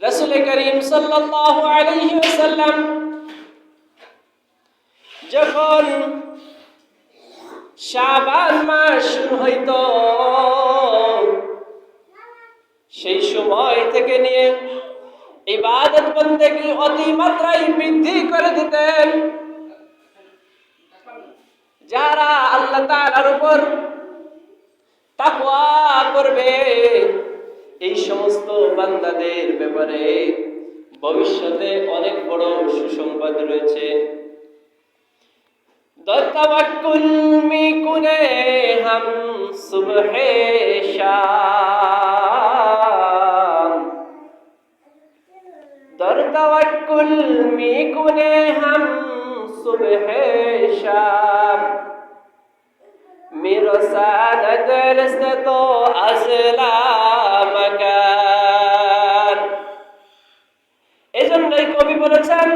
রাসূল করিম সাল্লাল্লাহু আলাইহি ওয়াসাল্লাম যখন শাবান মাস শুরু হইত, সেই সময় থেকে নিয়ে ইবাদত বন্দেগী অতি মাত্রায় বৃদ্ধি করে দিতেন। যারা আল্লাহ তাআলার উপর তাকওয়া করবে, এই সমস্ত বান্দাদের ব্যাপারে ভবিষ্যতে অনেক বড় সুসংবাদ রয়েছে। তাওয়াক্কুল মিকুনে হাম সুবহে শাম, তাওয়াক্কুল মিকুনে হাম সুবহে শাম, মিরসাদ দরস্ত তো আসলামকান। এজন্যই কবি বলেছেন,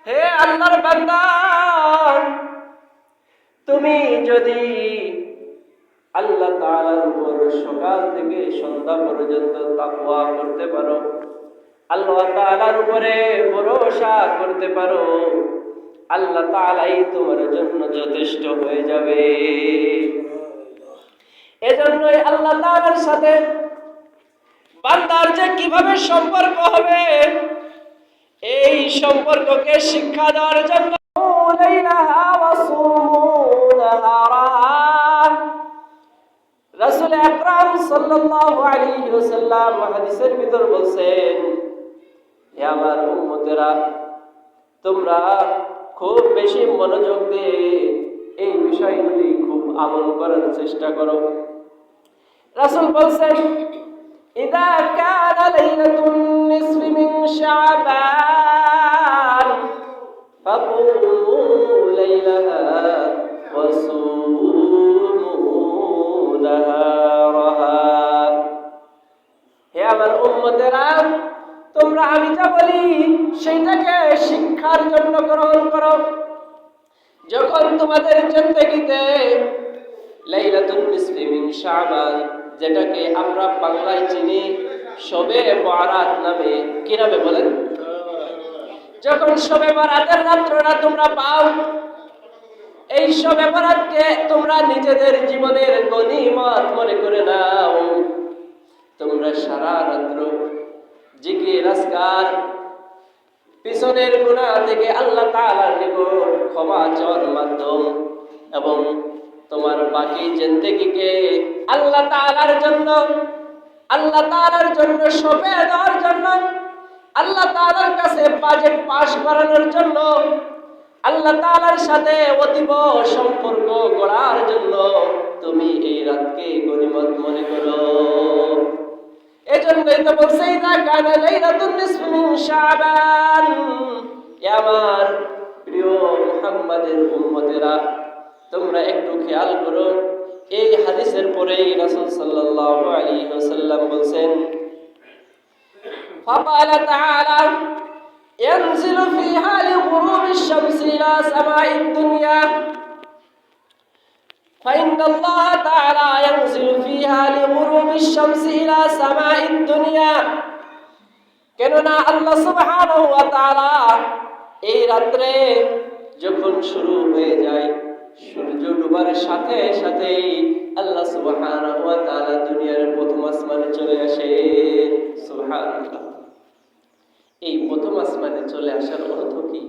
হে আল্লাহর বান্দা, তুমি যদি আল্লাহ তাআলার উপর সকাল থেকে সন্ধ্যা পর্যন্ত তাকওয়া করতে পারো, আল্লাহ তাআলার উপরে ভরসা করতে পারো, আল্লাহ তাআলাই তোমার জন্য যথেষ্ট হয়ে যাবে। এজন্যই আল্লাহ তাআলার সাথে বান্দার যে কিভাবে সম্পর্ক হবে, এই সম্পর্ককে শিক্ষা দেওয়ার জন্য রাসূল আকরাম সাল্লাল্লাহু আলাইহি ওয়াসাল্লাম হাদিসের ভিতর বলছেন, হে আমার উম্মতেরা, তোমরা খুব বেশি মনোযোগ দিয়ে এই বিষয়গুলি খুব আমল করার চেষ্টা করো। রাসূল বলছেন, ইদা কানা লাইলাতুন নিসফি মিন শাবান ফাকুমু লাইলাহা ওয়া সুমু নাহারাহা। হে আমার উম্মতেরা, তোমরা আমি যা বলি সেইটাকে শিক্ষার জন্য গ্রহণ করো। যখন তোমাদের জিন্দেগিতে লাইলাতুন নিসফি মিন শাবান, যেটাকে আমরা বাংলায় চিনি শবে বরাত নামে, কি নামে বলেন? যখন শবে বরাতের রাত্রটা তোমরা পাও, এই শবে বরাতকে তোমরা নিজেদের জীবনের গনিমত মনে করে নাও। তোমরা সারা রাত্র জিকির আজকার, পিছনের গুনাহ থেকে আল্লাহ তাআলার নিকট ক্ষমা চাওয়ার মাধ্যম এবং তোমার বাকি জিন্দেগিকে আল্লাহ তাআলার জন্য সঁপে দেওয়ার জন্য, আল্লাহ তাআলার কাছে বাজেট পাস করানোর জন্য, আল্লাহ তাআলার সাথে অতীব সম্পর্ক গড়ার জন্য তুমি এই রাতকে গনিমত মনে করো। এজন্যই তো বলছে, ইদা কানা লাইলাতুন নিসফি মিন শাবান। আমার প্রিয় মুহাম্মাদের উম্মতেরা, তোমরা একটু খেয়াল করো, এই হাদিসের পরেই রাসূল সাল্লাল্লাহু আলাইহি ওয়াসাল্লাম বলেন, ফাকালা তাআলা ইয়ানজিলু ফিহা লিগুরুবিশ শামসি ইলা সামাইদ দুনিয়া فإن الله تعالى ينزل فيها لغروب الشمس إلى سماء الدنيا। কেননা আল্লাহ সুবহানাহু ওয়া তাআলা এই রাত্রে যখন শুরু হয়ে যায়, সূর্য ডুবার সাথে সাথেই আল্লাহ সুবহানাহু ওয়া তাআলা দুনিয়ার প্রথম আসমানে চলে আসে। সুবহানাল্লাহ। এই প্রথম আসমানে চলে আসার অর্থ কি?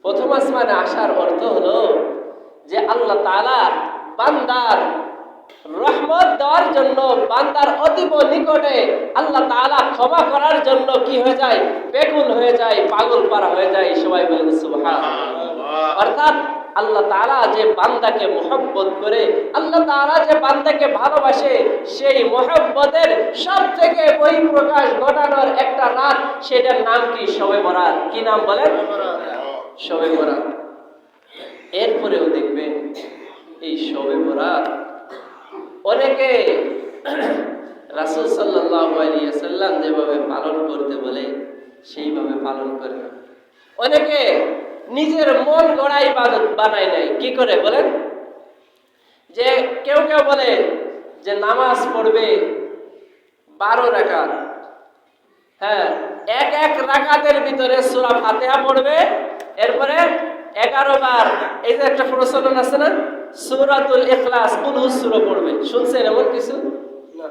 প্রথম আসমানে আসার অর্থ হলো যে আল্লাহ তাআলা বান্দার রহমত দেওয়ার জন্য, বান্দার অতীব নিকটে আল্লাহ তাআলা ক্ষমা করার জন্য কি হয়ে যায়? বেকুল হয়ে যায়, পাগল পারা হয়ে যায়। সবাই বলেন সুবহানাল্লাহ। অর্থাৎ আল্লাহ তাআলা যে বান্দাকে মহব্বত করে, আল্লাহ তাআলা যে বান্দাকে ভালোবাসে, সেই মহব্বতের সবথেকে বহিঃপ্রকাশ ঘটানোর একটা রাত, সেটার নাম কি? শবে বরাত। কি নাম বলেন? শবে বরাত। এরপরেও দেখবেন এই শবে বরাত অনেকে রাসূল সাল্লাল্লাহু আলাইহি ওয়াসাল্লাম যেভাবে পালন করতে বলে সেইভাবে পালন করে না। অনেকে নিজের মন গড়া ইবাদত বানায় নাই। কি করে বলেন? যে কেউ কেউ বলে যে নামাজ পড়বে 12 রাকাত, হ্যাঁ, এক এক রাকাতের ভিতরে সূরা ফাতিহা পড়বে, এরপরে 11 বার এই যে একটা প্রচলন আছে না, সূরাতুল ইখলাস কুল হুস সূরা পড়বে, শুনছেন এমন কিছু না?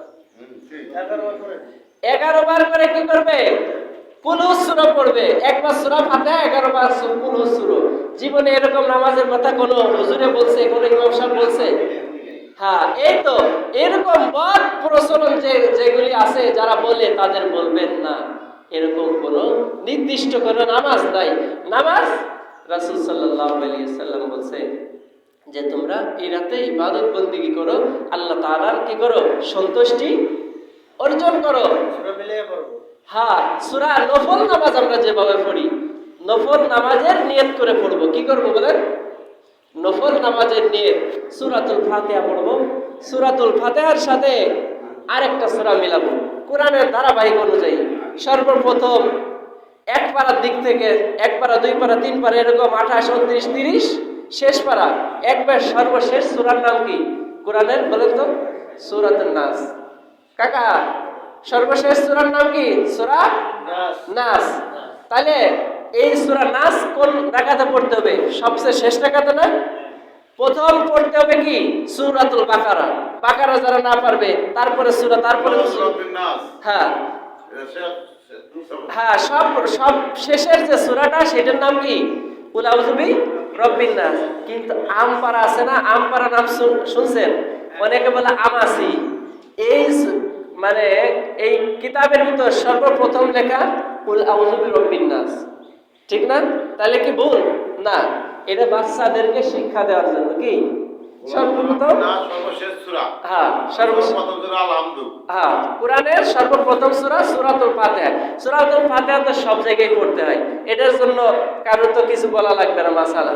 11 বার করে কি করবে? কুল হুস সূরা পড়বে। একবার সূরা ফাতিহা, 11 বার কুল হুস সূরা। জীবনে এরকম নামাজের কথা কোনো হুজুরে বলছে, কোনো ইমাম সাহেব বলছে? হ্যাঁ, এই তো এরকম বদ প্রচলন যেগুলি আছে, যারা বলে তাদের বলবেন না, এরকম কোনো নির্দিষ্ট কোনো নামাজ নাই। নামাজ রাসূল সাল্লাল্লাহু আলাইহি ওয়াসাল্লাম বলছে যে তোমরা এই রাতে ইবাদত বন্দেগী করো, আল্লাহ তাআলার কি করো? সন্তুষ্টি অর্জন করো। হ্যাঁ, সূরা নফল নামাজ আমরা যেভাবে পড়ি, নফল নামাজের নিয়ত করে পড়বো। কি করবো বলেন? নফল নামাজের নিয়ত সূরাতুল ফাতিহা পড়বো, সূরাতুল ফাতিহার সাথে আরেকটা সূরা মিলাবো কোরআনের ধারাবাহিক অনুযায়ী। সর্বপ্রথম এক পারার দিক থেকে 1 পারা 2 পারা 3 পারা এরকম 28, 29, 30 শেষ পারা, একবার সর্বশেষ সূরার নাম কি কোরআনের বলেন তো? সূরাতুন নাস। কাকা, সর্বশেষ সূরার নাম কি? সূরা নাস। তাহলে এই সূরা নাস কোন রাকাতে পড়তে হবে? সবচেয়ে শেষ রাকাতে না? প্রথম পড়তে হবে কি? সূরাতুল বাকারা। বাকারা যারা না পারবে তারপরে সূরা, তারপরে হ্যাঁ হ্যাঁ, সব শেষের যে সূরাটা সেটার নাম কি? কুল আউযু বি রব্বিন নাস। কিন্তু আমপারা আছে না, আমপারা নাম শুনছেন? অনেকে বলে আমাসি। এই মানে এই কিতাবের ভিতর সর্বপ্রথম লেখা কুল আউযু বি রব্বিন নাস, ঠিক না? তাহলে কি ভুল না? এটা বাচ্চাদেরকে শিক্ষা দেওয়ার জন্য কি সর্বপ্রথম সর্বশেষ সূরা। হ্যাঁ, সর্বপ্রথম সূরা আল-হামদুলিল্লাহ। হ্যাঁ, কোরআনের সর্বপ্রথম সূরা সূরাতুল ফাতিহা। সূরাতুল ফাতিহা তো সব জায়গায় পড়তে হয়, এটার জন্য কারো তো কিছু বলা লাগবে না মাসালা।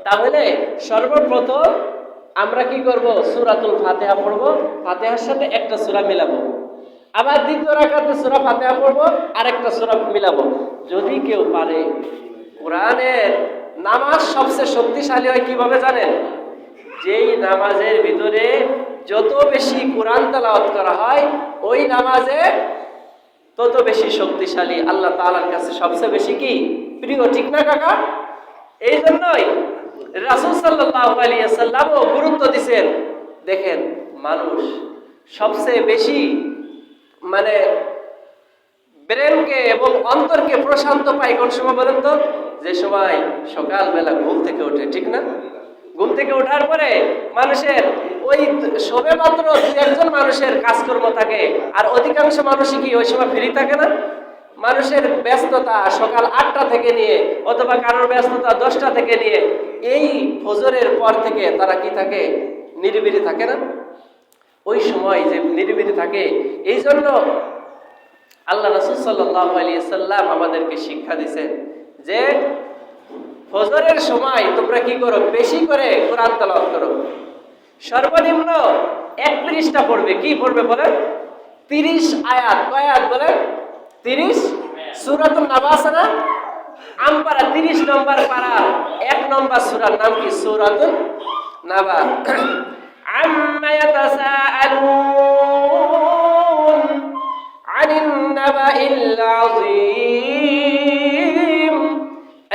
তাহলে সর্বপ্রথম আমরা কি করব? সূরাতুল ফাতিহা পড়ব, ফাতিহার সাথে একটা সূরা মিলাবো। আবার দ্বিতীয় রাকাতে সূরা ফাতিহা পড়ব, আরেকটা সূরা মিলাবো। যদি কেউ পারে, কোরআনের নামাজ সবচেয়ে শক্তিশালী হয় কিভাবে জানেন? যেই নামাজের ভিতরে যত বেশি কোরআন তেলাওয়াত করা হয়, ওই নামাজে তত বেশি শক্তিশালী, আল্লাহ তাআলার কাছে সবচেয়ে বেশি কি প্রিয়, ঠিক না কাকা? এই জন্যই রাসূল সাল্লাল্লাহু আলাইহি ওয়াসাল্লামও গুরুত্ব দিয়েছেন। দেখেন, মানুষ সবচেয়ে বেশি মানে ব্রেনকে এবং অন্তরকে প্রশান্ত পায় কোন সময় বলেন তো? যে সময় সকালবেলা ঘুম থেকে ওঠে, ঠিক না? ঘুম থেকে ওঠার পরে মানুষের ওই সবে মাত্র 2-1 মানুষের কাজকর্ম থাকে, আর অধিকাংশ মানুষই কি ওই সময় ফ্রি থাকে না? মানুষের ব্যস্ততা সকাল 8টা থেকে নিয়ে, অথবা কারোর ব্যস্ততা 10টা থেকে নিয়ে, এই ফজরের পর থেকে তারা কি থাকে? নিরিবিলি থাকে না? ওই সময় যে নিরিবিলি থাকে, এই জন্য আল্লাহ রাসূল সাল্লাল্লাহু আলাইহি সাল্লাম আমাদেরকে শিক্ষা দিয়েছেন যে ফজরের সময় তোমরা কি করো? বেশি করে কোরআন তেলাওয়াত করো। সর্বনিম্ন 1 পৃষ্ঠা পড়বে। কি পড়বে বলেন? 30 আয়াত। কয় আয়াত বলেন? 30। সূরাতুন নাবা আছে না, আমপারা 30 নম্বর পারার 1 নম্বর সূরার নাম কি? সূরাতুন নাবা। আম্মা ইয়াতাসাআলুন আনিন নাবাইল আযীম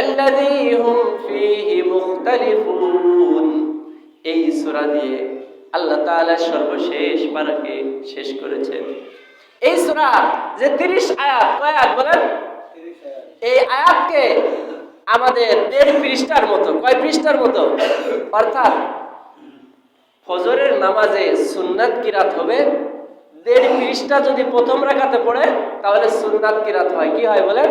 আল্লাযী হুম ফীহি মুখতালিফুন। এই সূরা দিয়ে আল্লাহ তাআলা সর্বশেষ পারাকে শেষ করেছেন। এই সূরা যে 30 আয়াত, কয় আয়াত বলেন? এই আয়াতকে আমাদের 1.5 পৃষ্ঠার মতো, কয় পৃষ্ঠার মতো? অর্থাৎ ফজরের নামাজে সুন্নাত কিরাত হবে 1.5 পৃষ্ঠা। যদি প্রথম রাকাতে পড়ে তাহলে সুন্নাত কিরাত হয়। কি হয় বলেন?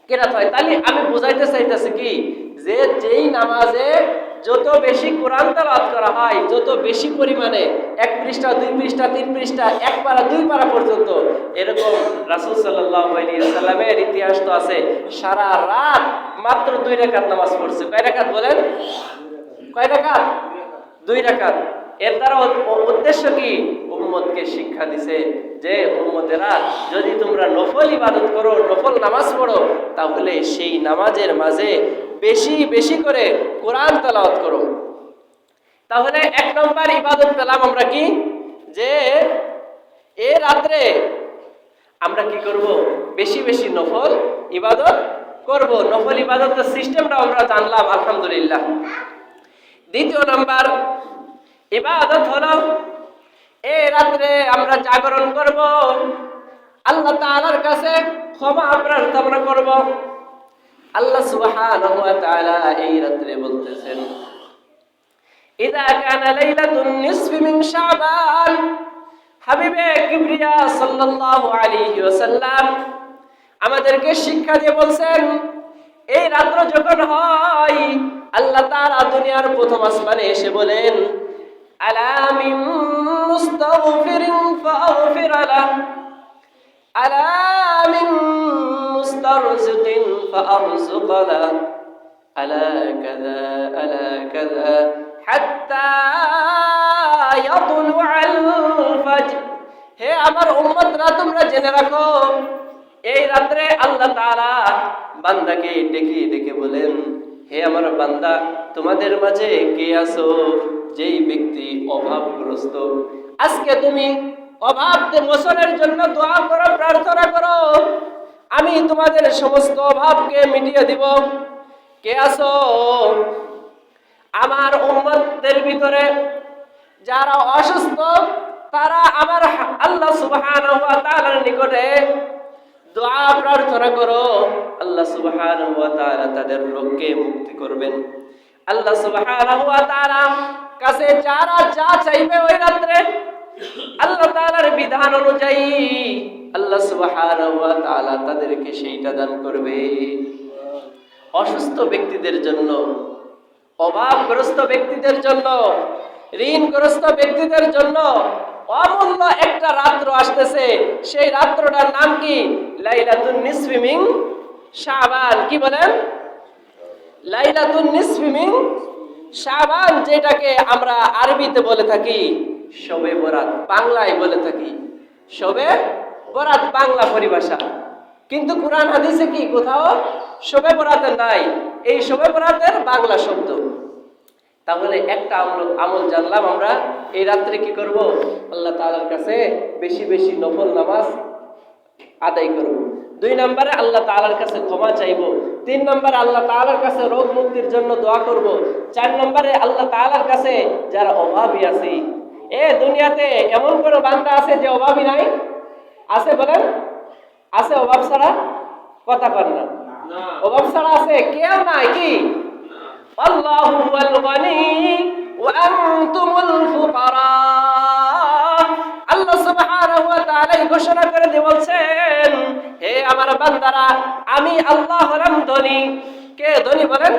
কিরাত হয়। তাহলে আমি বুঝাইতে চাইতেছি কি, যে যেই নামাজে যত বেশি কোরআন তেলাওয়াত করা হয়, যত বেশি পরিমাণে 1 পৃষ্ঠা 2 পৃষ্ঠা 3 পৃষ্ঠা 1 পারা 2 পারা পর্যন্ত, এরকম রাসূল সাল্লাল্লাহু আলাইহি ওয়াসাল্লামের ইতিহাস তো আছে সারা রাত মাত্র 2 রাকাত নামাজ পড়ছে। কয় রাকাত বলেন? কয় রাকাত? 2 রাকাত। এর দ্বারা উদ্দেশ্য কি? উম্মতকে শিক্ষা দিছে যে উম্মতেরা, যদি তোমরা নফল ইবাদত করো, নফল নামাজ পড়ো, তাহলে সেই নামাজের মাঝে বেশি বেশি করে কোরআন তেলাওয়াত করো। তাহলে 1 নম্বর ইবাদত পেলাম আমরা কি? যে এই রাত্রে আমরা কি করব? বেশি বেশি নফল ইবাদত করব। নফল ইবাদতের সিস্টেমটা আমরা জানলাম, আলহামদুলিল্লাহ। দ্বিতীয় নাম্বার ইবাদত হলো এই রাত্রে আমরা জাগরণ করব, আল্লাহ তাআলার কাছে ক্ষমা প্রার্থনা করব। আল্লাহ সুবহানাহু ওয়া তাআলা এই রাত্রে বলতেছেন, ইযা কানা লাইলাতুন নিসফি মিন শাবান, হাবিবে কিবরিয়া সাল্লাল্লাহু আলাইহি ওয়াসাল্লাম আমাদেরকে শিক্ষা দিয়ে বলছেন, এই রাত্র যখন হয় আল্লাহ তাআলা দুনিয়ার প্রথম আসমানে এসে বলেন, আলা মিন মুস্তাগফিরিন ফাগফির লাহ, আলা মিন মুস্তারজিকিন ফারযুক লাহ, আলা কাযা আলা কাযা হাত্তা ইয়াতলুআল ফাজর। হে আমার উম্মতরা, তোমরা জেনে রাখো, এই রাত্রে আল্লাহ তাআলা বান্দাকে ডেকে ডেকে বলেন, হে আমার বান্দা, তোমাদের মাঝে কে আছো যেই ব্যক্তি অভাবগ্রস্ত? আজকে তুমি অভাব মোচনের জন্য দোয়া করো, প্রার্থনা করো, আমি তোমাদের সমস্ত অভাবকে মিটিয়ে দিব। কে আছো? আমার উম্মতদের ভিতরে যারা অসুস্থ, তারা আমার আল্লাহ সুবহানাহু ওয়া তাআলার নিকটে দোয়া প্রার্থনা করো, আল্লাহ সুবহানাহু ওয়া তাআলা তাদের রোগকে মুক্তি করবেন। আল্লাহ সুবহানাহু ওয়া তাআলা কাছে যারা যা চাইবে ওই রাত্রে আল্লাহ তাআলার বিধান অনুযায়ী আল্লাহ সুবহানাহু ওয়া তাআলা তাদেরকে সেইটা দান করবে। অসুস্থ ব্যক্তিদের জন্য, অভাবগ্রস্ত ব্যক্তিদের জন্য, ঋণগ্রস্ত ব্যক্তিদের জন্য অমূল্য একটা রাত্র আসতেছে। সেই রাত্রটার নাম কি? লাইলাতুন নিসফি মিন শাবান। কি বলেন? লাইলাতুন নিসফি মিন শাবান, যেটাকে আমরা আরবিতে বলে থাকি শবে বরাত, বাংলায় বলে থাকি শবে বরাত, বাংলা পরিভাষা। কিন্তু কোরআন হাদিসে কি কোথাও শবে বরাতের নাই, এই শবে বরাতের বাংলা শব্দ। তাহলে একটা আমল জানলাম, আমরা এই রাত্রে কি করব? আল্লাহ তাআলার কাছে বেশি বেশি নফল নামাজ আদায় করব। 2 নম্বরে আল্লাহ তাআলার কাছে ক্ষমা চাইব। 3 নম্বরে আল্লাহ তাআলার কাছে রোগ মুক্তির জন্য দোয়া করব। 4 নম্বরে আল্লাহ তাআলার কাছে যারা অভাবী আছে, দুনিয়াতে এমন কোনো বান্দা আছে যে অভাবী নাই? আছে বলেন? আছে অভাব ছাড়া? কথা কর না। অভাব ছাড়া আছে কেউ নাই। কি? আল্লাহু হুয়াল গনি ওয়া আনতুমুল ফুকারা। আল্লাহ সুবহানাহু ওয়া তাআলা ঘোষণা করে দিয়ে বলছেন, হে আমার বান্দারা, আমি আল্লাহ হলাম ধনী। কে ধনী বলেন?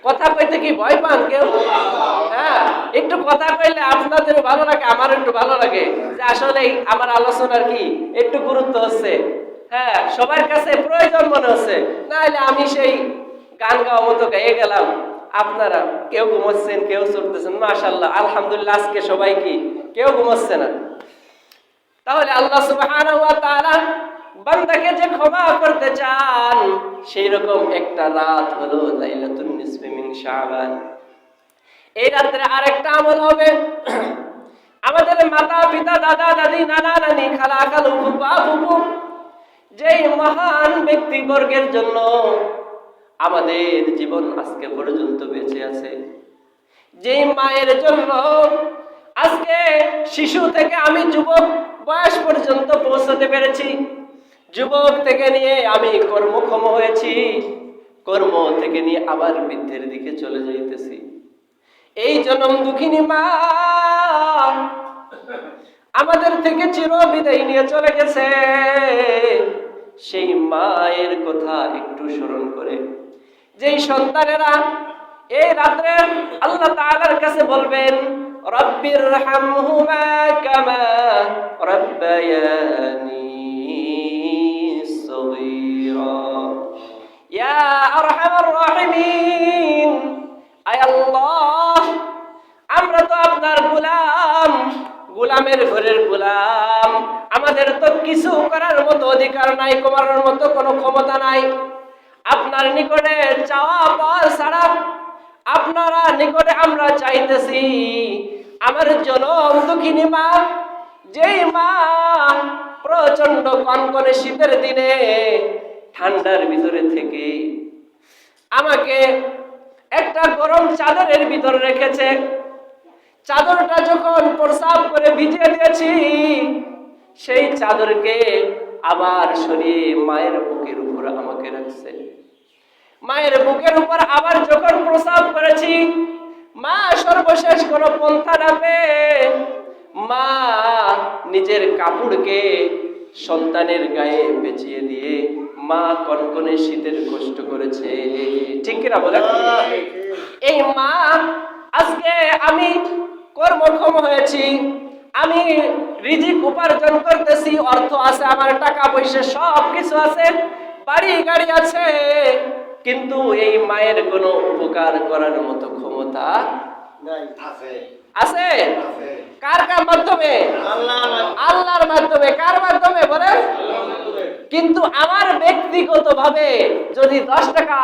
কথা কইতে কি ভয় পান কেউ? হ্যাঁ, একটু কথা কইলে আপনাদের ভালো লাগে, আমার একটু ভালো লাগে যে আসলে আমার আলোচনার কি একটু গুরুত্ব হচ্ছে। হ্যাঁ, সবার কাছে প্রয়োজন মনে হচ্ছে। নাহলে আমি সেই গান গাওয়া মতো গাইয়ে গেলাম, আপনারা কেউ ঘুমাচ্ছেন, কেউ চলতেছেন, মাশাআল্লাহ, আলহামদুলিল্লাহ। আজকে সবাই কি কেউ ঘুমাচ্ছে না। তাহলে আল্লাহ সুবহানাহু ওয়া তাআলা বান্দাকে যে ক্ষমা করতে চান, সেই রকম একটা রাত হলো লাইলাতুন নিসফি মিন শাবান। এই রাতে আরেকটা আমল হবে, আমাদের মাতা পিতা, দাদা দাদি, নানা নানি, খালা খালু, ফুফা ফুফু, যেই মহান ব্যক্তিবর্গের জন্য আমাদের জীবন আজকে পর্যন্ত বেঁচে আছে, যেই মায়ের জন্য আজকে শিশু থেকে আমি যুবক বয়স পর্যন্ত পৌঁছতে পেরেছি, যুবক থেকে নিয়ে আমি কর্মক্ষম হয়েছি, কর্ম থেকে নিয়ে আবার বৃদ্ধের দিকে চলে যাইতেছি, এই জনম দুঃখিনী মা আমাদের থেকে চির বিদায় নিয়ে চলে গেছে। সেই মায়ের কথা একটু স্মরণ করে যেই সন্তানেরা এই রাত্রে আল্লাহ তাআলার কাছে বলবেন, রব্বির হামহুমা কামা রাব্বায়ানি সগীরা, ইয়া আরহামার রাহিমিন, আয় আল্লাহ, আমরা তো আপনার গোলাম, গোলামের ঘরের গোলাম, আমাদের তো কিছু করার মতো অধিকার নাই, করার মতো কোনো ক্ষমতা নাই। আপনার নিকটে চাওয়া পাওয়া ছাড়া আপনারা নিকটে আমরা চাইতেছি আমার জনম দুঃখিনী মা, যেই মা প্রচন্ড কনকনে শীতের দিনে ঠান্ডার ভিতরে থেকে আমাকে একটা গরম চাদরের ভিতরে রেখেছে। চাদরটা যখন প্রসাব করে ভিজিয়ে দিয়েছি, সেই চাদরকে আবার সরিয়ে মায়ের বুকের উপর আমাকে রাখছে। মায়ের বুকের উপর আবার যখন প্রসাব করেছি, মা সর্বশেষ কোনো পন্থা না পেয়ে মা নিজের কাপড়কে সন্তানের গায়ে পেঁচিয়ে দিয়ে মা কনকনে শীতের কষ্ট করেছে। ঠিক কিনা বলেন? এই মা আজকে আমি কর্মক্ষম হয়েছি, আমি রিজিক উপার্জন করতেছি, অর্থ আছে, আমার টাকা পয়সা সব কিছু আছে, বাড়ি গাড়ি আছে, কিন্তু এই মায়ের কোনো উপকার করার মতো ক্ষমতা আছে? কার কার মাধ্যমে? আল্লাহর মাধ্যমে। কার মাধ্যমে বলেন? কিন্তু আমার ব্যক্তিগত ভাবে যদি 10 টাকা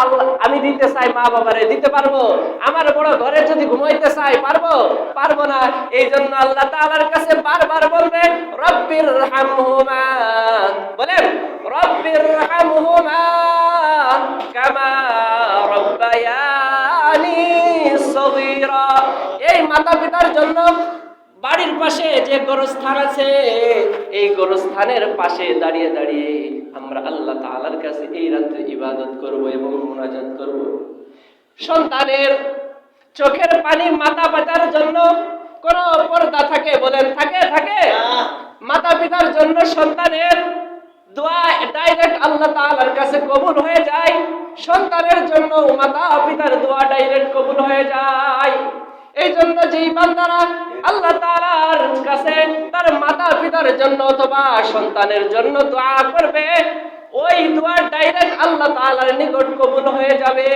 আমি দিতে চাই মা বাবারে, দিতে পারবো? আমার বড় ঘরে যদি ঘুমাইতে চাই, পারবো? পারবো না। এই জন্য আল্লাহ তাআলার কাছে বারবার বলবে রব্বির হামহুমা, বলেন রব্বির হামহুমা কামা রব্বায়ানি সগীরা। এই মাতা পিতার জন্য বাড়ির পাশে যে গোরস্থান আছে, এই গোরস্থানের পাশে দাঁড়িয়ে দাঁড়িয়ে আমরা আল্লাহ তাআলার কাছে এই রাতে ইবাদত করব এবং মুনাজাত করব। সন্তানের চোখের পানি মাতা পিতার জন্য কোন পর্দা থাকে? বলেন থাকে? থাকে। মাতা পিতার জন্য সন্তানের দোয়া ডাইরেক্ট আল্লাহ তাআলার কাছে কবুল হয়ে যায়, সন্তানের জন্য মাতা পিতার দোয়া ডাইরেক্ট কবুল হয়ে যায়। এই জন্য যেই বান্দারা আল্লাহ তাআলার কাছে তার মাতা পিতার জন্য অথবা সন্তানের জন্য দোয়া করবে, ওই দোয়া ডাইরেক্ট আল্লাহ তাআলার নিকট কবুল হয়ে যাবে।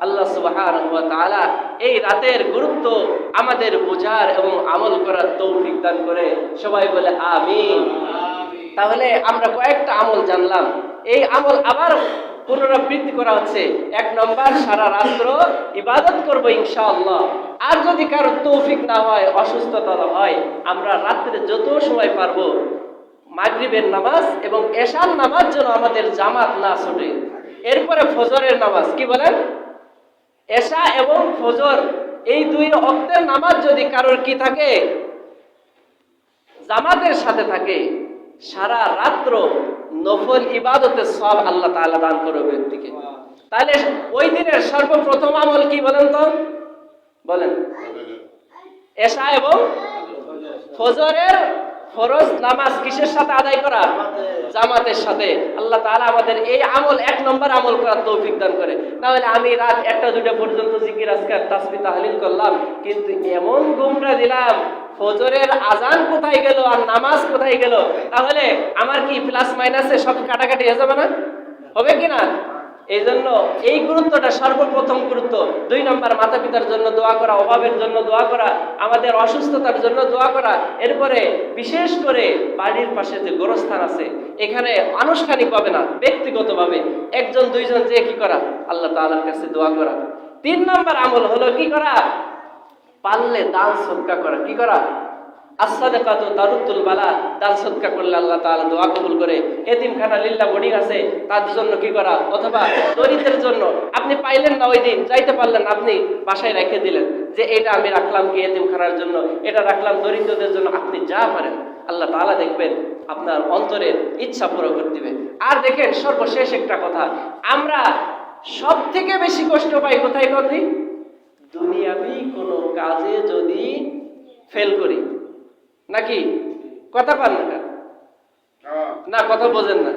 আল্লাহ সুবহানাহু ওয়া তাআলা এই রাতের গুরুত্ব আমাদের বোঝার এবং আমল করার তৌফিক দান করে। সবাই বলে আমিন। তাহলে আমরা কয়েকটা আমল জানলাম, এই আমল আবার পুনরাবৃত্তি করা হচ্ছে। 1 নম্বর, সারা রাত্র ইবাদত করব ইনশাআল্লাহ। আর যদি কারো তৌফিক না হয়, অসুস্থতা হয়, আমরা রাত্রে যত সময় পারবো মাগরিবের নামাজ এবং এশার নামাজ যেন আমাদের জামাত না ছুটে। এরপরে ফজরের নামাজ, কি বলেন? এশা এবং ফজর এই 2 ওয়াক্তের নামাজ যদি কারোর কি থাকে, জামাতের সাথে থাকে, সারা রাত্র নফল ইবাদতের সব আল্লাহ তাআলা দান করবে ব্যক্তিকে। তাহলে ওই দিনের সর্বপ্রথম আমল কি বলেন তো? বলেন। এশা এবং ফজরের ফরজ নামাজ কিসের সাথে আদায় করা? জামাতের সাথে। আল্লাহ তাআলা আমাদের এই আমল 1 নম্বর আমল করার তৌফিক দান করে। না হলে আমি রাত 1টা-2টা পর্যন্ত জিকির আজকার তাসবিহ তাহলিল করলাম, কিন্তু এমন গুমরা দিলাম, ফজরের আজান কোথায় গেল আর নামাজ কোথায় গেল? তাহলে আমার কি প্লাস মাইনাসে সব কাটাকাটি হয়ে যাবে না? হবে কি না? এই জন্য এই গুরুত্বটা সর্বপ্রথম গুরুত্ব। 2 নম্বর, মাতা পিতার জন্য দোয়া করা, অভাবের জন্য দোয়া করা, আমাদের অসুস্থতার জন্য দোয়া করা। এরপরে বিশেষ করে বাড়ির পাশে যে গোরস্থান আছে, এখানে আনুষ্ঠানিকভাবে না, ব্যক্তিগতভাবে 1-2 জন যে কি করা? আল্লাহ তাআলার কাছে দোয়া করা। 3 নম্বর আমল হলো কি করা? পারলে দান সদকা করা। কি করা? as-সাদাকাতু তারুদ্দুল বালা। দান সদকা করলে আল্লাহ তাআলা দোয়া কবুল করে। এতিমখানা লিল্লাহ বোর্ডিং আছে, তার জন্য কি করা? অথবা দরিদ্রের জন্য আপনি পাইলেন না, ওই দিন যাইতে পারলেন, আপনি বাসায় রেখে দিলেন যে এটা আমি রাখলাম কি এতিমখানার জন্য, এটা রাখলাম দরিদ্রদের জন্য। আপনি যা পারেন আল্লাহ তাআলা দেখবেন আপনার অন্তরের ইচ্ছা পুরো করে দিবে। আর দেখেন, সর্বশেষ একটা কথা, আমরা সব থেকে বেশি কষ্ট পাই কোথায় করি? দুনিয়াবি কোনো কাজে যদি ফেল করি, নাকি? কথা পান না? না, কথা বোঝেন না।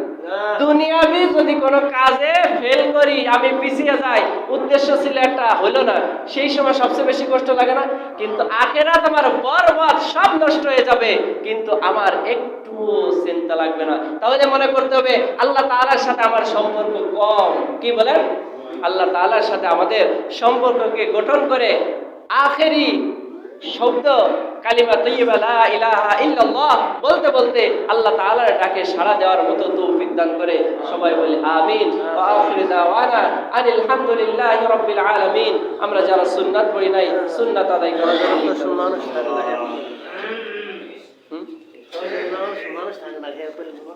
দুনিয়াবি যদি কোনো কাজে ফেল করি, আমি পিছিয়ে যাই, উদ্দেশ্য ছিল একটা, হলো না, সেই সময় সবচেয়ে বেশি কষ্ট লাগে না? কিন্তু আখিরাত আমার বরবাদ, সব নষ্ট হয়ে যাবে, কিন্তু আমার একটু চিন্তা লাগবে না। তাহলে মনে করতে হবে আল্লাহ তাআলার সাথে আমার সম্পর্ক কম। কি বলেন? আল্লাহ তাআলার সাথে আমাদের সম্পর্ককে গঠন করে আখেরি শব্দ কালিমা তাইয়্যিবা লা ইলাহা ইল্লাল্লাহ বলতে বলতে আল্লাহ তাআলার ডাকে সাড়া দেওয়ার মতো তৌফিক দান করে। সবাই বলি আমিন। ওয়া আখিরু দাওয়ানা আনিল হামদুলিল্লাহি রাব্বিল আলামিন। আমরা যারা সুন্নাত পড়ি নাই, সুন্নাত আদায় করার জন্য মানুষ থাকে না খেয়ে ফেলবো